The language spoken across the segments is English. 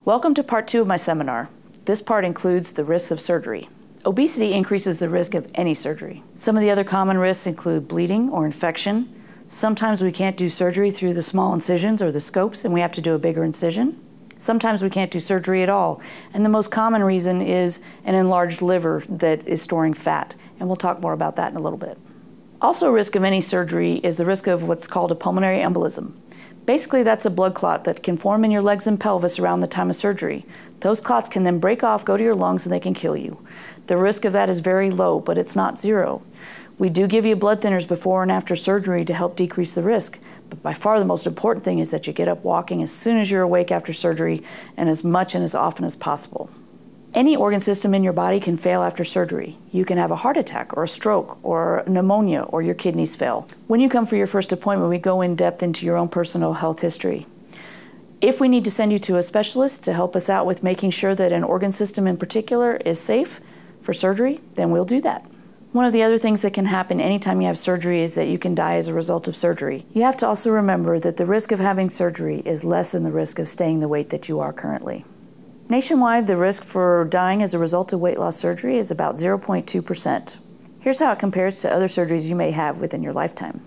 Welcome to part 2 of my seminar. This part includes the risks of surgery. Obesity increases the risk of any surgery. Some of the other common risks include bleeding or infection. Sometimes we can't do surgery through the small incisions or the scopes and we have to do a bigger incision. Sometimes we can't do surgery at all. And the most common reason is an enlarged liver that is storing fat. And we'll talk more about that in a little bit. Also a risk of any surgery is the risk of what's called a pulmonary embolism. Basically, that's a blood clot that can form in your legs and pelvis around the time of surgery. Those clots can then break off, go to your lungs, and they can kill you. The risk of that is very low, but it's not zero. We do give you blood thinners before and after surgery to help decrease the risk. But by far the most important thing is that you get up walking as soon as you're awake after surgery and as much and as often as possible. Any organ system in your body can fail after surgery. You can have a heart attack or a stroke or pneumonia or your kidneys fail. When you come for your first appointment, we go in depth into your own personal health history. If we need to send you to a specialist to help us out with making sure that an organ system in particular is safe for surgery, then we'll do that. One of the other things that can happen anytime you have surgery is that you can die as a result of surgery. You have to also remember that the risk of having surgery is less than the risk of staying the weight that you are currently. Nationwide, the risk for dying as a result of weight loss surgery is about 0.2%. Here's how it compares to other surgeries you may have within your lifetime.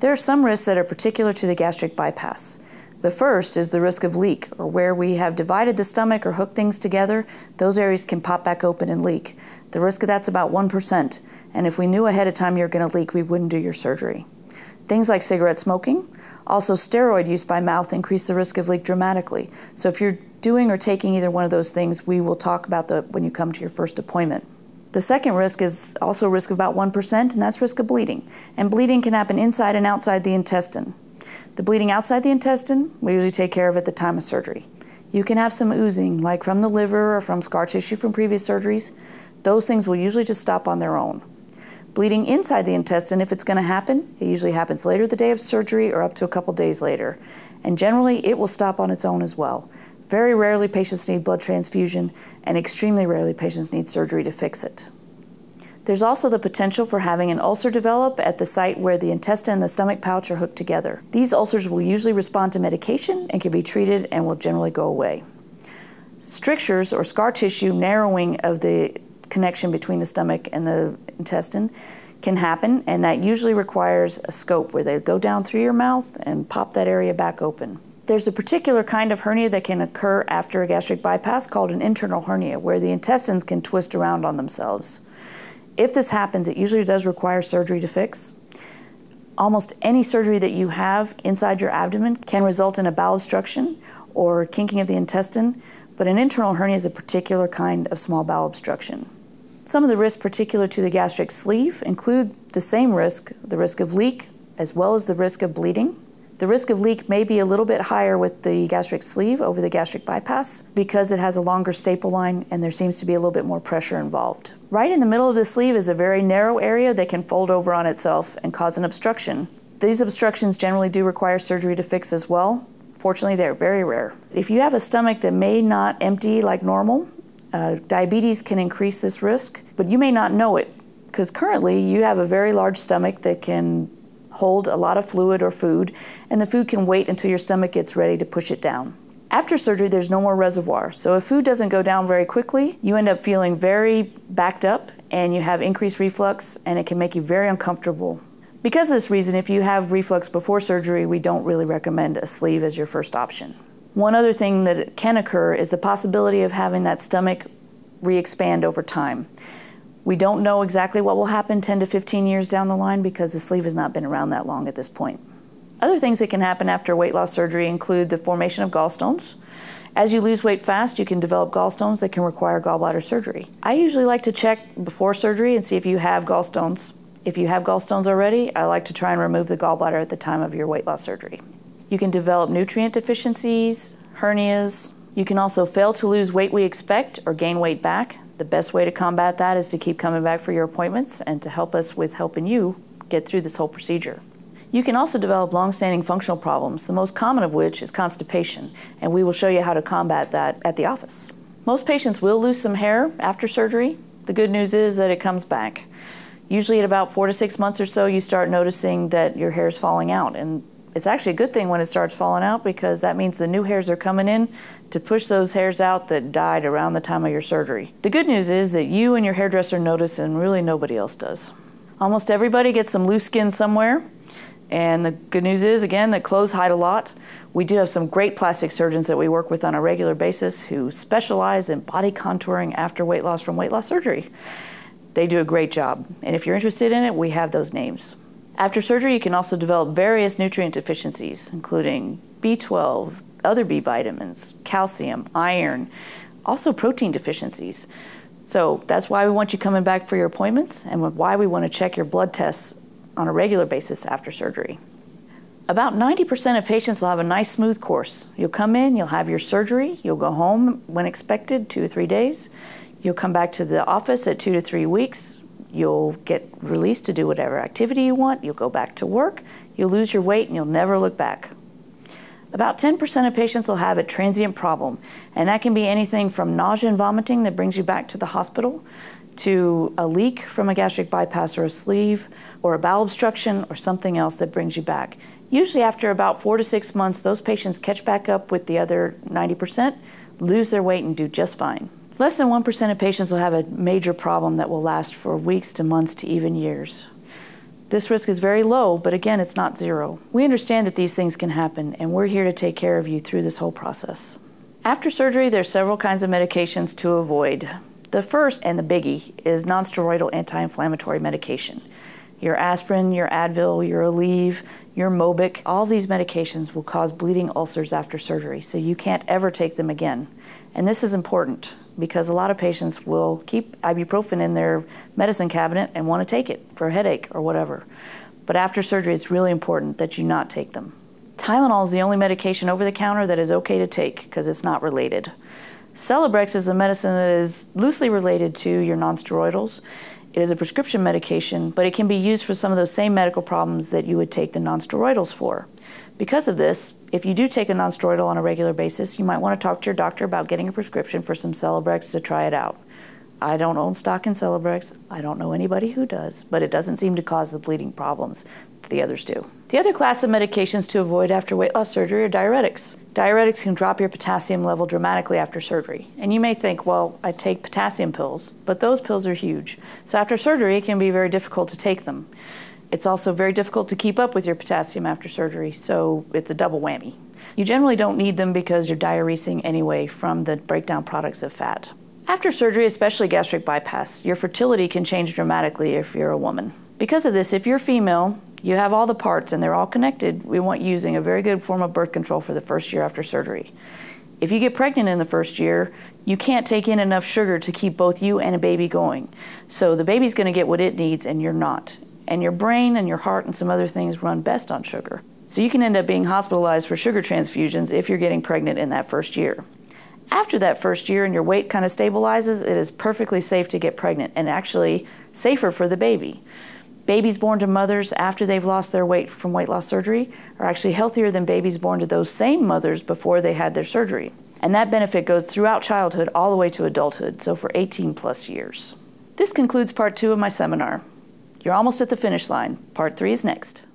There are some risks that are particular to the gastric bypass. The first is the risk of leak, or where we have divided the stomach or hooked things together, those areas can pop back open and leak. The risk of that's about 1%, and if we knew ahead of time you're going to leak, we wouldn't do your surgery. Things like cigarette smoking, also steroid use by mouth increase the risk of leak dramatically. So if you're doing or taking either one of those things, we will talk about that when you come to your first appointment. The second risk is also a risk of about 1%, and that's risk of bleeding. And bleeding can happen inside and outside the intestine. The bleeding outside the intestine, we usually take care of at the time of surgery. You can have some oozing, like from the liver or from scar tissue from previous surgeries. Those things will usually just stop on their own. Bleeding inside the intestine, if it's going to happen, it usually happens later the day of surgery or up to a couple days later. And generally, it will stop on its own as well. Very rarely patients need blood transfusion, and extremely rarely patients need surgery to fix it. There's also the potential for having an ulcer develop at the site where the intestine and the stomach pouch are hooked together. These ulcers will usually respond to medication and can be treated and will generally go away. Strictures or scar tissue narrowing of the connection between the stomach and the intestine can happen, and that usually requires a scope where they go down through your mouth and pop that area back open. There's a particular kind of hernia that can occur after a gastric bypass called an internal hernia, where the intestines can twist around on themselves. If this happens, it usually does require surgery to fix. Almost any surgery that you have inside your abdomen can result in a bowel obstruction or kinking of the intestine, but an internal hernia is a particular kind of small bowel obstruction. Some of the risks particular to the gastric sleeve include the same risk, the risk of leak, as well as the risk of bleeding. The risk of leak may be a little bit higher with the gastric sleeve over the gastric bypass because it has a longer staple line and there seems to be a little bit more pressure involved. Right in the middle of the sleeve is a very narrow area that can fold over on itself and cause an obstruction. These obstructions generally do require surgery to fix as well. Fortunately, they're very rare. If you have a stomach that may not empty like normal, diabetes can increase this risk, but you may not know it because currently you have a very large stomach that can hold a lot of fluid or food, and the food can wait until your stomach gets ready to push it down. After surgery, there's no more reservoir, so if food doesn't go down very quickly, you end up feeling very backed up and you have increased reflux, and it can make you very uncomfortable. Because of this reason, if you have reflux before surgery, we don't really recommend a sleeve as your first option. One other thing that can occur is the possibility of having that stomach re-expand over time. We don't know exactly what will happen 10 to 15 years down the line because the sleeve has not been around that long at this point. Other things that can happen after weight loss surgery include the formation of gallstones. As you lose weight fast, you can develop gallstones that can require gallbladder surgery. I usually like to check before surgery and see if you have gallstones. If you have gallstones already, I like to try and remove the gallbladder at the time of your weight loss surgery. You can develop nutrient deficiencies, hernias. You can also fail to lose weight we expect or gain weight back. The best way to combat that is to keep coming back for your appointments and to help us with helping you get through this whole procedure. You can also develop long-standing functional problems, the most common of which is constipation, and we will show you how to combat that at the office. Most patients will lose some hair after surgery. The good news is that it comes back. Usually at about 4 to 6 months or so, you start noticing that your hair is falling out, and It's actually a good thing when it starts falling out because that means the new hairs are coming in to push those hairs out that died around the time of your surgery. The good news is that you and your hairdresser notice and really nobody else does. Almost everybody gets some loose skin somewhere. And the good news is, again, that clothes hide a lot. We do have some great plastic surgeons that we work with on a regular basis who specialize in body contouring after weight loss from weight loss surgery. They do a great job. And if you're interested in it, we have those names. After surgery, you can also develop various nutrient deficiencies, including B12, other B vitamins, calcium, iron, also protein deficiencies. So that's why we want you coming back for your appointments and why we want to check your blood tests on a regular basis after surgery. About 90% of patients will have a nice smooth course. You'll come in, you'll have your surgery, you'll go home when expected, 2 to 3 days. You'll come back to the office at 2 to 3 weeks. You'll get released to do whatever activity you want. You'll go back to work. You'll lose your weight and you'll never look back. About 10% of patients will have a transient problem, and that can be anything from nausea and vomiting that brings you back to the hospital to a leak from a gastric bypass or a sleeve, or a bowel obstruction or something else that brings you back. Usually after about 4 to 6 months, those patients catch back up with the other 90%, lose their weight and do just fine. Less than 1% of patients will have a major problem that will last for weeks to months to even years. This risk is very low, but again, it's not zero. We understand that these things can happen, and we're here to take care of you through this whole process. After surgery, there's several kinds of medications to avoid. The first and the biggie is nonsteroidal anti-inflammatory medication. Your aspirin, your Advil, your Aleve, your Mobic, all these medications will cause bleeding ulcers after surgery, so you can't ever take them again. And this is important because a lot of patients will keep ibuprofen in their medicine cabinet and want to take it for a headache or whatever. But after surgery, it's really important that you not take them. Tylenol is the only medication over the counter that is okay to take because it's not related. Celebrex is a medicine that is loosely related to your nonsteroidals. It is a prescription medication, but it can be used for some of those same medical problems that you would take the nonsteroidals for. Because of this, if you do take a nonsteroidal on a regular basis, you might want to talk to your doctor about getting a prescription for some Celebrex to try it out. I don't own stock in Celebrex. I don't know anybody who does, but it doesn't seem to cause the bleeding problems that the others do. The other class of medications to avoid after weight loss surgery are diuretics. Diuretics can drop your potassium level dramatically after surgery. And you may think, well, I take potassium pills, but those pills are huge. So after surgery, it can be very difficult to take them. It's also very difficult to keep up with your potassium after surgery, so it's a double whammy. You generally don't need them because you're diuresing anyway from the breakdown products of fat. After surgery, especially gastric bypass, your fertility can change dramatically if you're a woman. Because of this, if you're female, you have all the parts and they're all connected, we want you using a very good form of birth control for the first year after surgery. If you get pregnant in the first year, you can't take in enough sugar to keep both you and a baby going. So the baby's going to get what it needs and you're not. And your brain and your heart and some other things run best on sugar. So you can end up being hospitalized for sugar transfusions if you're getting pregnant in that first year. After that first year and your weight kind of stabilizes, it is perfectly safe to get pregnant and actually safer for the baby. Babies born to mothers after they've lost their weight from weight loss surgery are actually healthier than babies born to those same mothers before they had their surgery. And that benefit goes throughout childhood all the way to adulthood, so for 18 plus years. This concludes part 2 of my seminar. You're almost at the finish line. Part 3 is next.